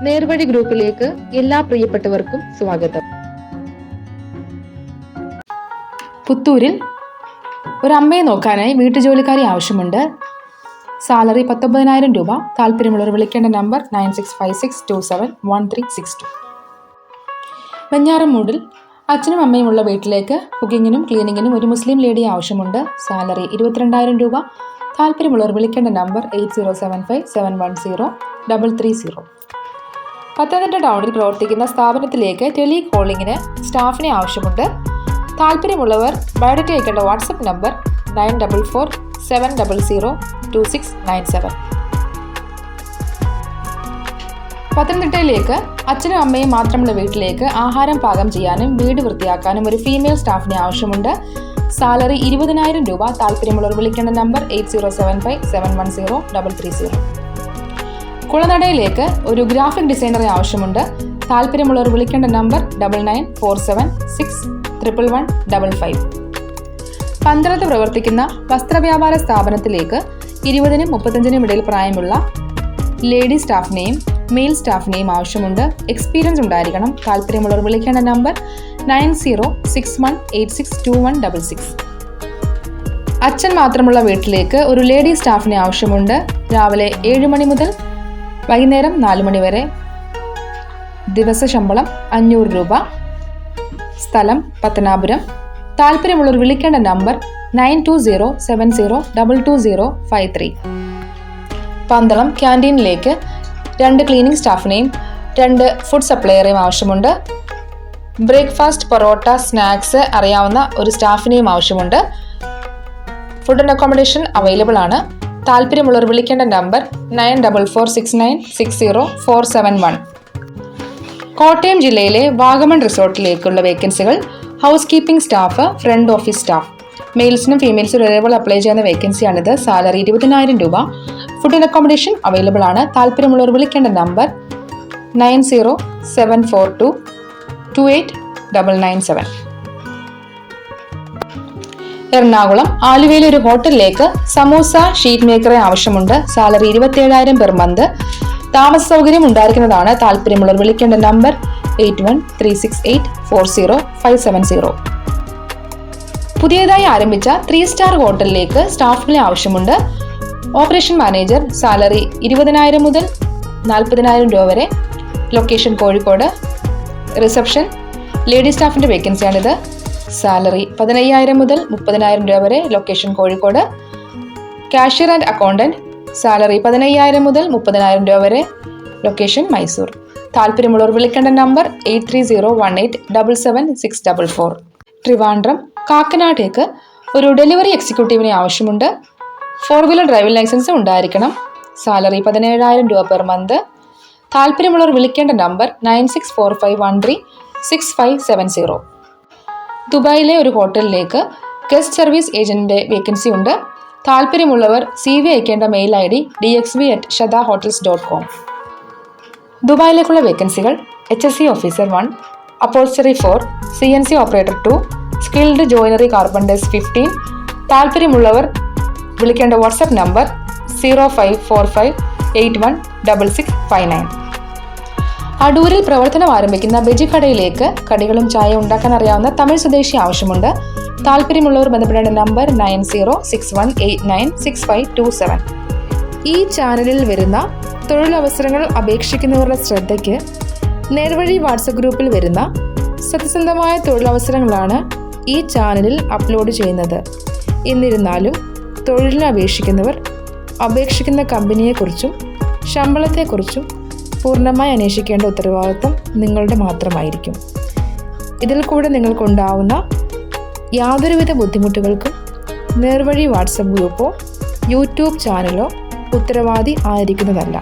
നേർവഴി ഗ്രൂപ്പിലേക്ക് എല്ലാ പ്രിയപ്പെട്ടവർക്കും സ്വാഗതം. പുത്തൂരിൽ ഒരു അമ്മയെ നോക്കാനായി വീട്ടുജോലിക്കാരി ആവശ്യമുണ്ട്. സാലറി 19,000 രൂപ. താല്പര്യമുള്ളവർ വിളിക്കേണ്ട നമ്പർ 9656271362. വെഞ്ഞാറമൂടിൽ അച്ഛനും അമ്മയും ഉള്ള വീട്ടിലേക്ക് കുക്കിങ്ങിനും ക്ലീനിങ്ങിനും ഒരു മുസ്ലിം ലേഡിയെ ആവശ്യമുണ്ട്. സാലറി 22,000 രൂപ. താല്പര്യമുള്ളവർ വിളിക്കേണ്ട നമ്പർ 8075710330. പത്തനംതിട്ട ടൗണിൽ പ്രവർത്തിക്കുന്ന സ്ഥാപനത്തിലേക്ക് ടെലികോളിംഗിന് സ്റ്റാഫിനെ ആവശ്യമുണ്ട്. താല്പര്യമുള്ളവർ ബയോഡേറ്റ അയക്കേണ്ട വാട്സപ്പ് നമ്പർ 9447002697. പത്തനംതിട്ടയിലേക്ക് അച്ഛനും അമ്മയും മാത്രമുള്ള വീട്ടിലേക്ക് ആഹാരം പാകം ചെയ്യാനും വീട് വൃത്തിയാക്കാനും ഒരു ഫീമെയിൽ സ്റ്റാഫിനെ ആവശ്യമുണ്ട്. സാലറി 20,000 രൂപ. താല്പര്യമുള്ളവർ വിളിക്കേണ്ട നമ്പർ 8075710330. കുളനടയിലേക്ക് ഒരു ഗ്രാഫിക് ഡിസൈനറെ ആവശ്യമുണ്ട്. താല്പര്യമുള്ളവർ വിളിക്കേണ്ട നമ്പർ 9947611155. പന്തളത്ത് പ്രവർത്തിക്കുന്ന വസ്ത്രവ്യാപാര സ്ഥാപനത്തിലേക്ക് 20-നും 35-നും ഇടയിൽ പ്രായമുള്ള ലേഡി സ്റ്റാഫിനെയും മെയിൽ സ്റ്റാഫിനെയും ആവശ്യമുണ്ട്. എക്സ്പീരിയൻസ് ഉണ്ടായിരിക്കണം. താല്പര്യമുള്ളവർ വിളിക്കേണ്ട നമ്പർ 9061862166. അച്ഛൻ മാത്രമുള്ള വീട്ടിലേക്ക് ഒരു ലേഡി സ്റ്റാഫിനെ ആവശ്യമുണ്ട്. രാവിലെ 7 മണി മുതൽ വൈകുന്നേരം 4 മണി വരെ. ദിവസ ശമ്പളം 500 രൂപ. സ്ഥലം പത്തനാപുരം. താല്പര്യമുള്ളവർ വിളിക്കേണ്ട നമ്പർ 9207022053. പന്തളം ക്യാൻറ്റീനിലേക്ക് 2 ക്ലീനിംഗ് സ്റ്റാഫിനെയും 2 ഫുഡ് സപ്ലയറേയും ആവശ്യമുണ്ട്. ബ്രേക്ക്ഫാസ്റ്റ്, പൊറോട്ട, സ്നാക്സ് അറിയാവുന്ന ഒരു സ്റ്റാഫിനെയും ആവശ്യമുണ്ട്. ഫുഡ് ആൻഡ് അക്കോമഡേഷൻ അവൈലബിൾ ആണ്. താല്പര്യമുള്ളവർ വിളിക്കേണ്ട നമ്പർ 9446960471. കോട്ടയം ജില്ലയിലെ വാഗമൺ റിസോർട്ടിലേക്കുള്ള വേക്കൻസികൾ housekeeping staff, front office staff. മെയിൽസിനും ഫീമെയിൽസിനും ഒരേപോലെ അപ്ലൈ ചെയ്യുന്ന വേക്കൻസിയാണിത്. സാലറി 20,000 രൂപ. ഫുഡ് ആൻഡ് അക്കോമഡേഷൻ അവൈലബിൾ ആണ്. താല്പര്യമുള്ളവർ വിളിക്കേണ്ട നമ്പർ 9074228997. എറണാകുളം ആലുവയിലെ ഒരു ഹോട്ടലിലേക്ക് സമൂസ ഷീറ്റ് മേക്കറെ ആവശ്യമുണ്ട്. Salary 27,000 per month. താമസ സൗകര്യം ഉണ്ടായിരിക്കുന്നതാണ്. താല്പര്യമുള്ളവർ വിളിക്കേണ്ട നമ്പർ 8136840570. പുതിയതായി ആരംഭിച്ച 3 സ്റ്റാർ ഹോട്ടലിലേക്ക് സ്റ്റാഫിനെ ആവശ്യമുണ്ട്. Operation manager. സാലറി 20,000 മുതൽ 40,000 രൂപ വരെ. ലൊക്കേഷൻ കോഴിക്കോട്. റിസപ്ഷൻ ലേഡി സ്റ്റാഫിന്റെ വേക്കൻസിയാണിത്. സാലറി 15,000 മുതൽ 30,000 രൂപ വരെ. Location Kozhikode. Cashier and accountant. Salary 15,000 മുതൽ 30,000 രൂപ വരെ. ലൊക്കേഷൻ മൈസൂർ. താല്പര്യമുള്ളവർ വിളിക്കേണ്ട നമ്പർ 8301877644. ട്രിവാൻഡ്രം കാക്കനാടേക്ക് ഒരു ഡെലിവറി എക്സിക്യൂട്ടീവിനെ ആവശ്യമുണ്ട്. 4-വീലർ ഡ്രൈവിംഗ് ലൈസൻസ് ഉണ്ടായിരിക്കണം. സാലറി 17,000 രൂപ പെർ മന്ത്. താല്പര്യമുള്ളവർ വിളിക്കേണ്ട നമ്പർ 9645136570. ദുബായിലെ ഒരു ഹോട്ടലിലേക്ക് ഗസ്റ്റ് സർവീസ് ഏജന്റിന്റെ വേക്കൻസി ഉണ്ട്. താല്പര്യമുള്ളവർ CV അയക്കേണ്ട മെയിൽ ID dxv@shadahotels.com. ദുബായിലേക്കുള്ള വേക്കൻസികൾ HSC officer 1, upholstery 4, CNC operator 2, skilled joinery carpenter's 15. താല്പര്യമുള്ളവർ വിളിക്കേണ്ട വാട്സപ്പ് നമ്പർ 0545816659. അടൂരിൽ പ്രവർത്തനം ആരംഭിക്കുന്ന ബെജി കടയിലേക്ക് കടികളും ചായ ഉണ്ടാക്കാൻ അറിയാവുന്ന തമിഴ് സ്വദേശി ആവശ്യമുണ്ട്. താല്പര്യമുള്ളവർ ബന്ധപ്പെടേണ്ട നമ്പർ 9061896527. ഈ ചാനലിൽ വരുന്ന തൊഴിലവസരങ്ങൾ അപേക്ഷിക്കുന്നവരുടെ ശ്രദ്ധയ്ക്ക് നേർവഴി വാട്സപ്പ് ഗ്രൂപ്പിൽ വരുന്ന സത്യസന്ധമായ തൊഴിലവസരങ്ങളാണ് ഈ ചാനലിൽ അപ്ലോഡ് ചെയ്യുന്നത്. എന്നിരുന്നാലും തൊഴിലിന് അപേക്ഷിക്കുന്നവർ അപേക്ഷിക്കുന്ന കമ്പനിയെക്കുറിച്ചും ശമ്പളത്തെക്കുറിച്ചും പൂർണ്ണമായി അന്വേഷിക്കേണ്ട ഉത്തരവാദിത്വം നിങ്ങളുടെ മാത്രമായിരിക്കും. ഇതിൽ കൂടെ നിങ്ങൾക്കുണ്ടാവുന്ന യാതൊരുവിധ ബുദ്ധിമുട്ടുകൾക്കും നേർവഴി വാട്സപ്പ് ഗ്രൂപ്പോ യൂട്യൂബ് ചാനലോ ഉത്തരവാദി ആയിരിക്കുന്നതല്ല.